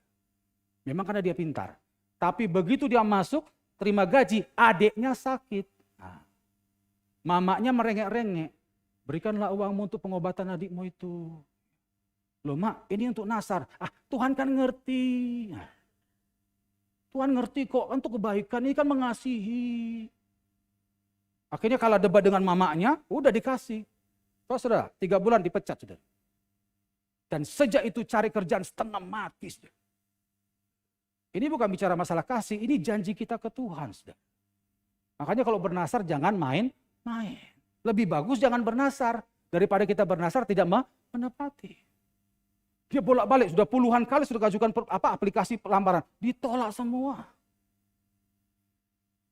Memang karena dia pintar. Tapi begitu dia masuk, terima gaji, adiknya sakit. Nah, mamanya merengek-rengek. Berikanlah uangmu untuk pengobatan adikmu itu. Loh mak, ini untuk nasar. Tuhan kan ngerti. Nah, Tuhan ngerti kok, untuk kebaikan ini kan mengasihi. Akhirnya kalau debat dengan mamanya, udah dikasih. Saudara, 3 bulan dipecat sudah. Dan sejak itu cari kerjaan setengah mati sudah. Ini bukan bicara masalah kasih, ini janji kita ke Tuhan sudah. Makanya kalau bernasar jangan main-main. Lebih bagus jangan bernasar daripada kita bernasar tidak menepati. Dia bolak-balik sudah puluhan kali sudah ajukan aplikasi pelamaran, ditolak semua.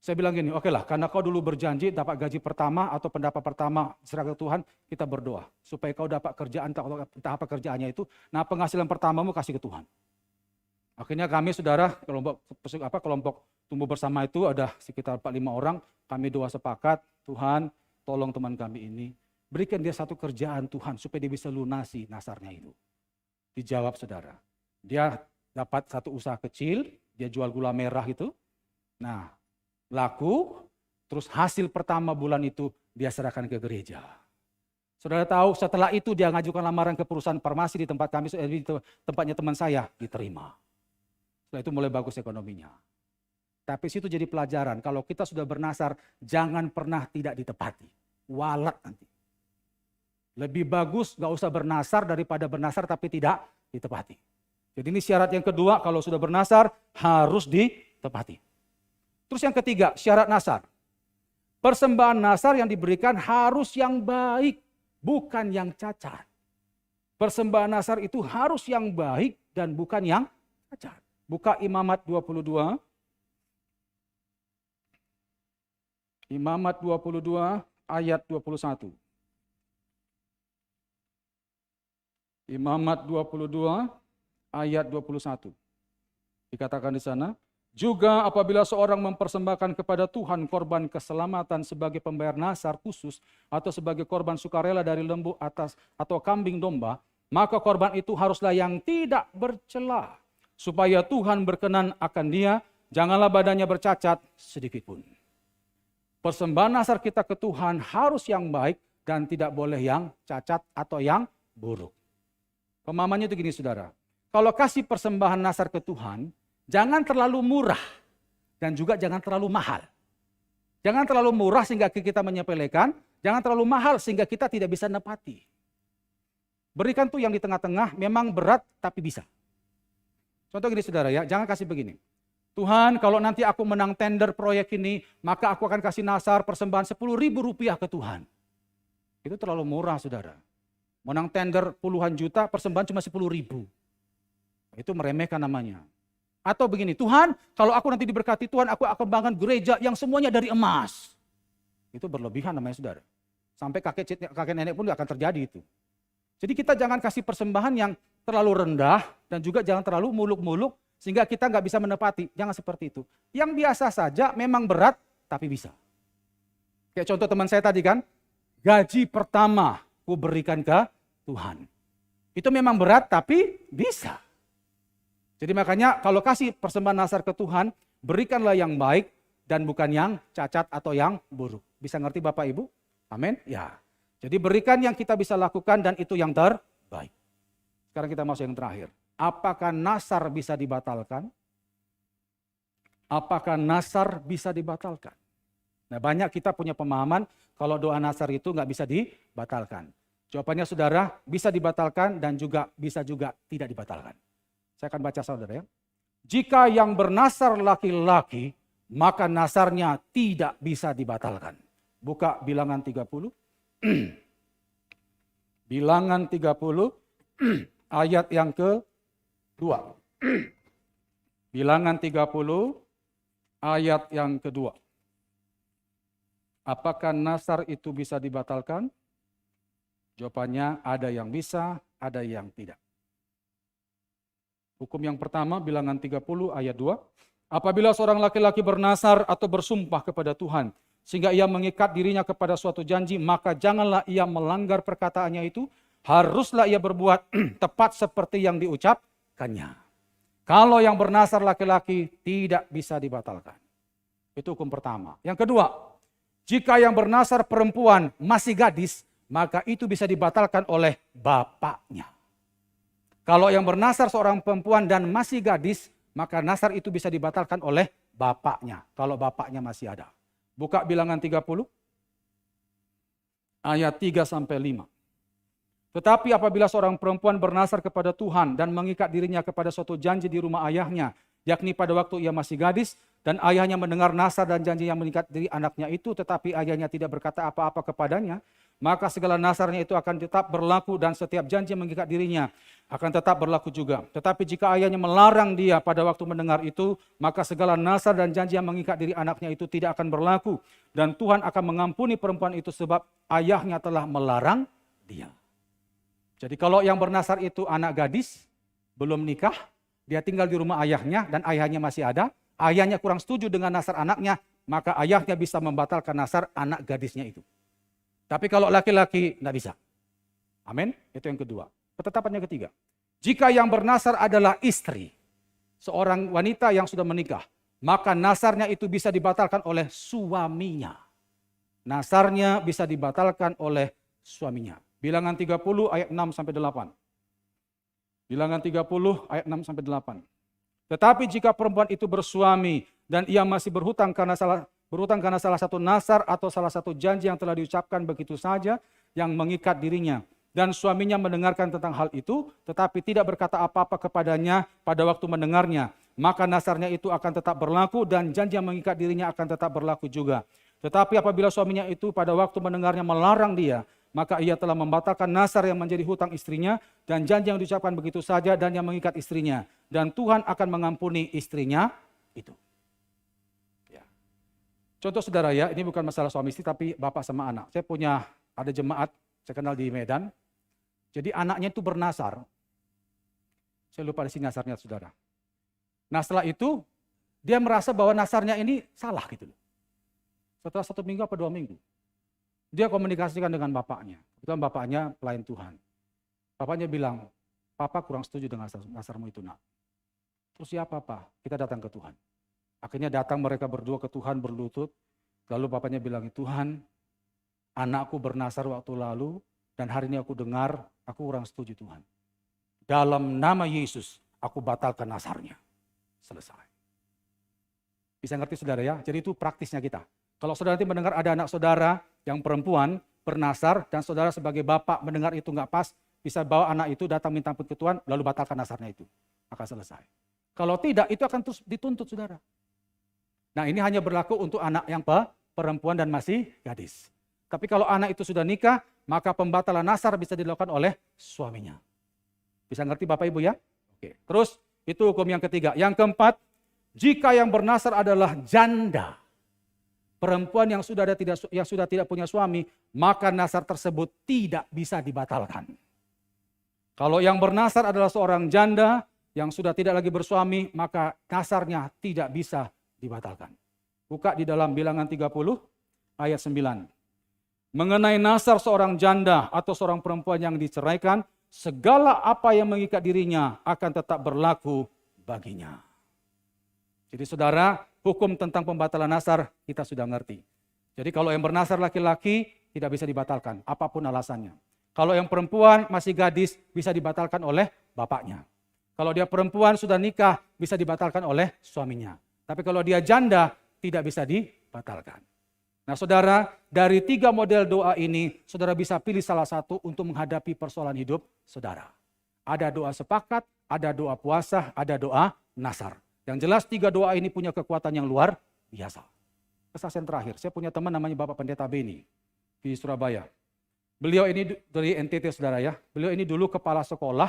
Saya bilang gini, oke lah, karena kau dulu berjanji dapat gaji pertama atau pendapat pertama serahkan ke Tuhan, kita berdoa. Supaya kau dapat kerjaan, entah apa kerjaannya itu, nah penghasilan pertamamu kasih ke Tuhan. Akhirnya kami saudara, kelompok tumbuh bersama itu ada sekitar 4-5 orang, kami doa sepakat, Tuhan tolong teman kami ini, berikan dia satu kerjaan Tuhan supaya dia bisa lunasi nasarnya itu. Dijawab saudara, dia dapat satu usaha kecil, dia jual gula merah itu, nah laku, terus hasil pertama bulan itu dia serahkan ke gereja. Saudara tahu setelah itu dia ngajukan lamaran ke perusahaan farmasi di tempat kami, di tempatnya teman saya, diterima. Setelah itu mulai bagus ekonominya. Tapi situ jadi pelajaran, kalau kita sudah bernasar, jangan pernah tidak ditepati. Walat nanti. Lebih bagus gak usah bernasar daripada bernasar tapi tidak ditepati. Jadi ini syarat yang kedua, kalau sudah bernasar harus ditepati. Terus yang ketiga, syarat nasar. Persembahan nasar yang diberikan harus yang baik. bukan yang cacat. Persembahan Nasar itu harus yang baik dan bukan yang cacat. Buka Imamat 22. Imamat 22 ayat 21. Imamat 22 ayat 21. Dikatakan di sana, juga apabila seorang mempersembahkan kepada Tuhan korban keselamatan sebagai pembayar nasar khusus atau sebagai korban sukarela dari lembu atas atau kambing domba, maka korban itu haruslah yang tidak bercela, supaya Tuhan berkenan akan dia, janganlah badannya bercacat sedikitpun. Persembahan nasar kita ke Tuhan harus yang baik dan tidak boleh yang cacat atau yang buruk. Pemahamannya itu gini saudara, kalau kasih persembahan nasar ke Tuhan, jangan terlalu murah dan juga jangan terlalu mahal. Jangan terlalu murah sehingga kita menyepelekan, jangan terlalu mahal sehingga kita tidak bisa nepati. Berikan tuh yang di tengah-tengah, memang berat tapi bisa. Contoh gini saudara ya, jangan kasih begini. Tuhan, kalau nanti aku menang tender proyek ini, maka aku akan kasih nasar persembahan 10.000 rupiah ke Tuhan. Itu terlalu murah saudara. Menang tender puluhan juta, persembahan cuma 10.000. Itu meremehkan namanya. Atau begini, Tuhan, kalau aku nanti diberkati Tuhan, aku akan bangun gereja yang semuanya dari emas. Itu berlebihan namanya saudara. Sampai kakek nenek pun akan terjadi itu. Jadi kita jangan kasih persembahan yang terlalu rendah dan juga jangan terlalu muluk-muluk sehingga kita nggak bisa menepati. Jangan seperti itu. Yang biasa saja memang berat tapi bisa. Kayak contoh teman saya tadi kan, gaji pertama ku berikan ke Tuhan. Itu memang berat tapi bisa. Jadi makanya kalau kasih persembahan nasar ke Tuhan, berikanlah yang baik dan bukan yang cacat atau yang buruk. Bisa ngerti Bapak Ibu? Amin? Ya. Jadi berikan yang kita bisa lakukan dan itu yang terbaik. Sekarang kita masuk yang terakhir. Apakah nasar bisa dibatalkan? Apakah nasar bisa dibatalkan? Nah banyak kita punya pemahaman kalau doa nasar itu nggak bisa dibatalkan. Jawabannya saudara, bisa dibatalkan dan juga bisa juga tidak dibatalkan. Saya akan baca saudara ya. Jika yang bernasar laki-laki, maka nasarnya tidak bisa dibatalkan. Buka Bilangan 30. Bilangan 30 ayat yang kedua. Bilangan 30 ayat yang kedua. Apakah nasar itu bisa dibatalkan? Jawabannya ada yang bisa, ada yang tidak. Hukum yang pertama, Bilangan 30 ayat 2. Apabila seorang laki-laki bernasar atau bersumpah kepada Tuhan, sehingga ia mengikat dirinya kepada suatu janji, maka janganlah ia melanggar perkataannya itu, haruslah ia berbuat tepat seperti yang diucapkannya. Kalau yang bernasar laki-laki tidak bisa dibatalkan. Itu hukum pertama. Yang kedua, jika yang bernasar perempuan masih gadis, maka itu bisa dibatalkan oleh bapaknya. Kalau yang bernasar seorang perempuan dan masih gadis, maka nasar itu bisa dibatalkan oleh bapaknya. Kalau bapaknya masih ada. Buka Bilangan 30 ayat 3-5. Tetapi apabila seorang perempuan bernasar kepada Tuhan dan mengikat dirinya kepada suatu janji di rumah ayahnya, yakni pada waktu ia masih gadis, dan ayahnya mendengar nasar dan janji yang mengikat diri anaknya itu, tetapi ayahnya tidak berkata apa-apa kepadanya, maka segala nasarnya itu akan tetap berlaku dan setiap janji yang mengikat dirinya akan tetap berlaku juga. Tetapi jika ayahnya melarang dia pada waktu mendengar itu, maka segala nasar dan janji yang mengikat diri anaknya itu tidak akan berlaku. Dan Tuhan akan mengampuni perempuan itu sebab ayahnya telah melarang dia. Jadi kalau yang bernasar itu anak gadis, belum nikah, dia tinggal di rumah ayahnya dan ayahnya masih ada, ayahnya kurang setuju dengan nasar anaknya, maka ayahnya bisa membatalkan nasar anak gadisnya itu. Tapi kalau laki-laki tidak bisa. Amin. Itu yang kedua. Ketetapan yang ketiga. Jika yang bernasar adalah istri, seorang wanita yang sudah menikah, maka nasarnya itu bisa dibatalkan oleh suaminya. Nasarnya bisa dibatalkan oleh suaminya. Bilangan 30 ayat 6-8. Bilangan 30 ayat 6-8. Tetapi jika perempuan itu bersuami dan ia masih berhutang karena salah satu nasar atau salah satu janji yang telah diucapkan begitu saja yang mengikat dirinya, dan suaminya mendengarkan tentang hal itu tetapi tidak berkata apa-apa kepadanya pada waktu mendengarnya, maka nasarnya itu akan tetap berlaku dan janji yang mengikat dirinya akan tetap berlaku juga. Tetapi apabila suaminya itu pada waktu mendengarnya melarang dia, maka ia telah membatalkan nasar yang menjadi hutang istrinya dan janji yang diucapkan begitu saja dan yang mengikat istrinya. Dan Tuhan akan mengampuni istrinya itu. Ya. Contoh saudara ya, ini bukan masalah suami istri tapi bapak sama anak. Saya punya ada jemaat, saya kenal di Medan. Jadi anaknya itu bernasar. Saya lupa di sini nasarnya saudara. Nah setelah itu dia merasa bahwa nasarnya ini salah gitu loh. Setelah 1 minggu atau 2 minggu. Dia komunikasikan dengan bapaknya. Kebetulan bapaknya pelayan Tuhan. Bapaknya bilang, Papa kurang setuju dengan nasarmu itu nak. Terus siapa Pak? Kita datang ke Tuhan. Akhirnya datang mereka berdua ke Tuhan berlutut. Lalu bapaknya bilang, Tuhan anakku bernasar waktu lalu. Dan hari ini aku dengar, aku kurang setuju Tuhan. Dalam nama Yesus, aku batalkan nasarnya. Selesai. Bisa ngerti saudara ya? Jadi itu praktisnya kita. Kalau saudara nanti mendengar ada anak saudara yang perempuan bernasar dan saudara sebagai bapak mendengar itu nggak pas, bisa bawa anak itu datang minta ampun ke Tuhan lalu batalkan nasarnya itu. Akan selesai. Kalau tidak itu akan terus dituntut saudara. Nah ini hanya berlaku untuk anak yang perempuan dan masih gadis. Tapi kalau anak itu sudah nikah, maka pembatalan nasar bisa dilakukan oleh suaminya. Bisa ngerti Bapak Ibu ya? Oke. Terus itu hukum yang ketiga. Yang keempat, jika yang bernasar adalah janda. Perempuan yang sudah tidak punya suami, maka nasar tersebut tidak bisa dibatalkan. Kalau yang bernasar adalah seorang janda yang sudah tidak lagi bersuami, maka nasarnya tidak bisa dibatalkan. Buka di dalam Bilangan 30 ayat 9. Mengenai nasar seorang janda atau seorang perempuan yang diceraikan, segala apa yang mengikat dirinya akan tetap berlaku baginya. Jadi saudara, hukum tentang pembatalan nasar kita sudah ngerti. Jadi kalau yang bernasar laki-laki tidak bisa dibatalkan, apapun alasannya. Kalau yang perempuan masih gadis bisa dibatalkan oleh bapaknya. Kalau dia perempuan sudah nikah bisa dibatalkan oleh suaminya. Tapi kalau dia janda tidak bisa dibatalkan. Nah saudara, dari 3 model doa ini saudara bisa pilih salah satu untuk menghadapi persoalan hidup saudara. Ada doa sepakat, ada doa puasa, ada doa nasar. Yang jelas 3 doa ini punya kekuatan yang luar biasa. Kesaksian terakhir, saya punya teman namanya Bapak Pendeta Beni di Surabaya. Beliau ini dari NTT saudara ya. Beliau ini dulu kepala sekolah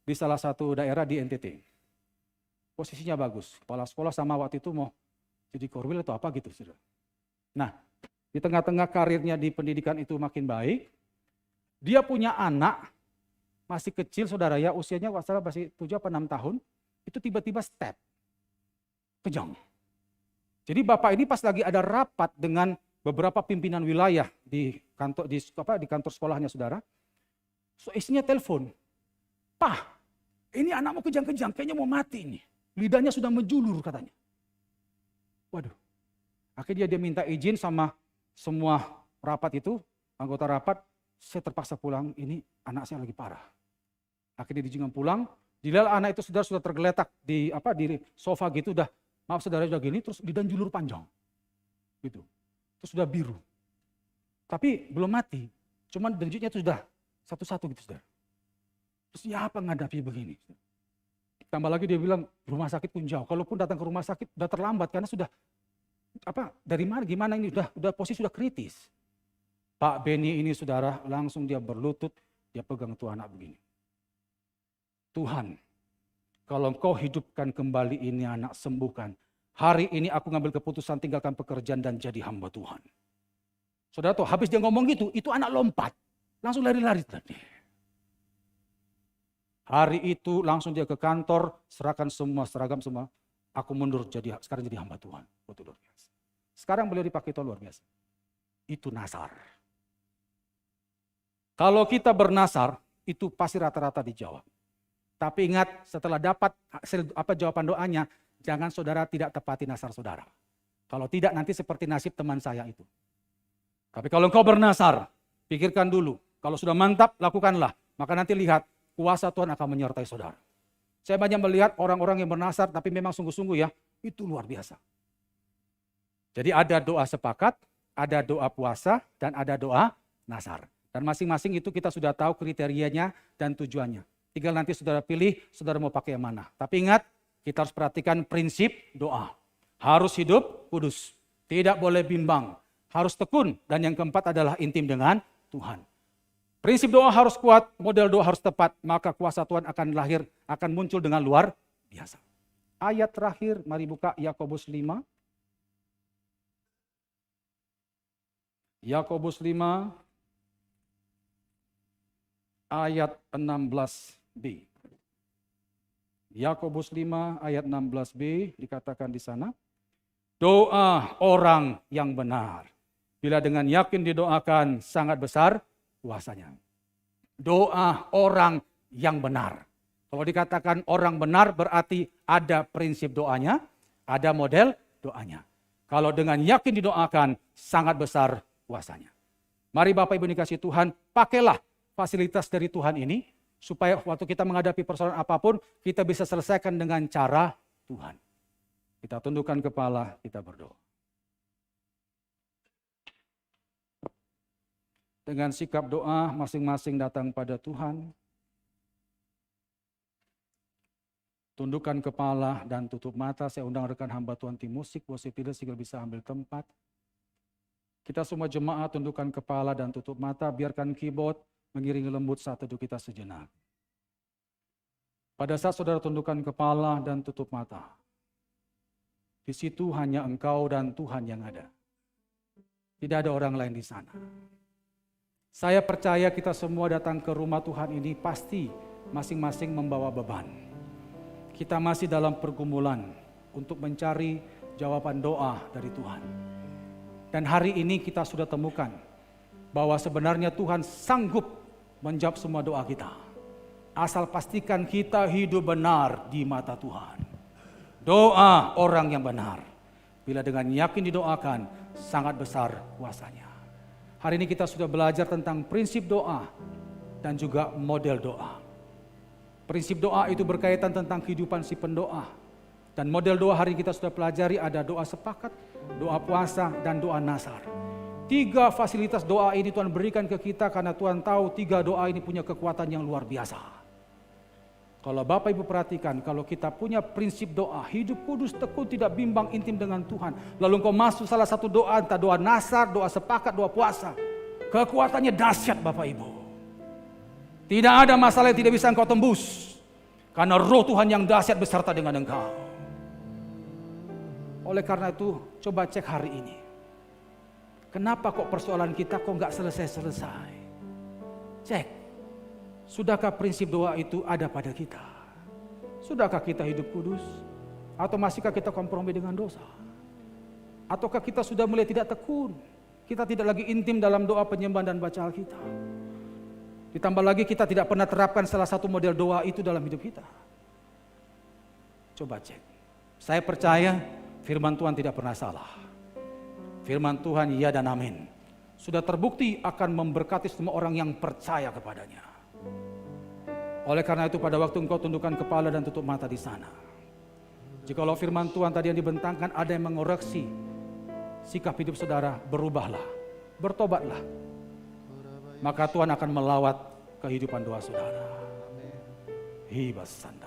di salah satu daerah di NTT. Posisinya bagus. Kepala sekolah sama waktu itu mau jadi korwil atau apa gitu saudara. Nah di tengah-tengah karirnya di pendidikan itu makin baik. Dia punya anak masih kecil saudara ya. Usianya masih 7 atau 6 tahun. Itu tiba-tiba step. Kejang. Jadi Bapak ini pas lagi ada rapat dengan beberapa pimpinan wilayah di kantor sekolahnya saudara. So istrinya telepon. Pak, ini anakmu kejang-kejang, kayaknya mau mati ini. Lidahnya sudah menjulur katanya. Waduh. Akhirnya dia minta izin sama semua rapat itu, anggota rapat, saya terpaksa pulang, ini anak saya lagi parah. Akhirnya diizinkan pulang, dilihat anak itu sudah tergeletak di sofa gitu, udah maaf saudara sudah gini, terus lidah julur panjang. Gitu. Terus sudah biru. Tapi belum mati, cuman denyutnya itu sudah satu-satu gitu saudara. Terus ya apa menghadapi begini? Tambah lagi dia bilang rumah sakit pun jauh. Kalaupun datang ke rumah sakit sudah terlambat karena sudah dari mana gimana ini udah posisi sudah kritis. Pak Beni ini saudara langsung dia berlutut, dia pegang tuh anak begini. Tuhan, kalau Engkau hidupkan kembali ini anak, sembuhkan. Hari ini aku ngambil keputusan tinggalkan pekerjaan dan jadi hamba Tuhan. Saudara tuh habis dia ngomong gitu, itu anak lompat. Langsung lari-lari tadi. Hari itu langsung dia ke kantor, serahkan semua seragam semua. Aku mundur sekarang jadi hamba Tuhan. Betul luar biasa. Sekarang beliau dipakai itu luar biasa. Itu nasar. Kalau kita bernasar, itu pasti rata-rata dijawab. Tapi ingat setelah dapat jawaban doanya, jangan saudara tidak tepati nasar saudara. Kalau tidak nanti seperti nasib teman saya itu. Tapi kalau engkau bernasar, pikirkan dulu. Kalau sudah mantap, lakukanlah. Maka nanti lihat, kuasa Tuhan akan menyertai saudara. Saya banyak melihat orang-orang yang bernasar, tapi memang sungguh-sungguh ya, itu luar biasa. Jadi ada doa sepakat, ada doa puasa, dan ada doa nasar. Dan masing-masing itu kita sudah tahu kriterianya dan tujuannya. Tinggal nanti saudara pilih, saudara mau pakai yang mana. Tapi ingat, kita harus perhatikan prinsip doa. Harus hidup kudus. Tidak boleh bimbang. Harus tekun. Dan yang keempat adalah intim dengan Tuhan. Prinsip doa harus kuat, model doa harus tepat, maka kuasa Tuhan akan lahir, akan muncul dengan luar biasa. Ayat terakhir, mari buka Yakobus 5. Yakobus 5 ayat 16b. Yakobus 5 ayat 16b dikatakan di sana, doa orang yang benar, bila dengan yakin didoakan, sangat besar kuasanya. Doa orang yang benar. Kalau dikatakan orang benar berarti ada prinsip doanya, ada model doanya. Kalau dengan yakin didoakan, sangat besar kuasanya. Mari Bapak Ibu dikasih Tuhan, pakailah fasilitas dari Tuhan ini, supaya waktu kita menghadapi persoalan apapun, kita bisa selesaikan dengan cara Tuhan. Kita tundukkan kepala, kita berdoa. Dengan sikap doa masing-masing datang pada Tuhan. Tundukkan kepala dan tutup mata. Saya undang rekan hamba Tuhan tim musik, worship leader sehingga bisa ambil tempat. Kita semua jemaat tundukkan kepala dan tutup mata. Biarkan keyboard mengiringi lembut saat teduh kita sejenak. Pada saat saudara tundukkan kepala dan tutup mata, di situ hanya engkau dan Tuhan yang ada. Tidak ada orang lain di sana. Saya percaya kita semua datang ke rumah Tuhan ini pasti masing-masing membawa beban. Kita masih dalam pergumulan untuk mencari jawaban doa dari Tuhan. Dan hari ini kita sudah temukan bahwa sebenarnya Tuhan sanggup menjawab semua doa kita. Asal pastikan kita hidup benar di mata Tuhan. Doa orang yang benar, bila dengan yakin didoakan, sangat besar kuasanya. Hari ini kita sudah belajar tentang prinsip doa dan juga model doa. Prinsip doa itu berkaitan tentang kehidupan si pendoa. Dan model doa hari ini kita sudah pelajari ada doa sepakat, doa puasa, dan doa nasar. 3 fasilitas doa ini Tuhan berikan ke kita karena Tuhan tahu 3 doa ini punya kekuatan yang luar biasa. Kalau Bapak Ibu perhatikan, kalau kita punya prinsip doa, hidup kudus, tekun, tidak bimbang, intim dengan Tuhan. Lalu engkau masuk salah satu doa, entah doa nasar, doa sepakat, doa puasa. Kekuatannya dahsyat Bapak Ibu. Tidak ada masalah yang tidak bisa engkau tembus. Karena roh Tuhan yang dahsyat beserta dengan engkau. Oleh karena itu, coba cek hari ini. Kenapa kok persoalan kita kok nggak selesai-selesai? Cek. Sudahkah prinsip doa itu ada pada kita? Sudahkah kita hidup kudus? Atau masihkah kita kompromi dengan dosa? Ataukah kita sudah mulai tidak tekun? Kita tidak lagi intim dalam doa penyembahan dan baca Alkitab. Ditambah lagi kita tidak pernah terapkan salah satu model doa itu dalam hidup kita. Coba cek. Saya percaya firman Tuhan tidak pernah salah. Firman Tuhan ya dan amin. Sudah terbukti akan memberkati semua orang yang percaya kepadanya. Oleh karena itu pada waktu engkau tundukkan kepala dan tutup mata di sana. Jikalau firman Tuhan tadi yang dibentangkan ada yang mengoreksi sikap hidup saudara, berubahlah, bertobatlah. Maka Tuhan akan melawat kehidupan doa saudara. Hibas sanda.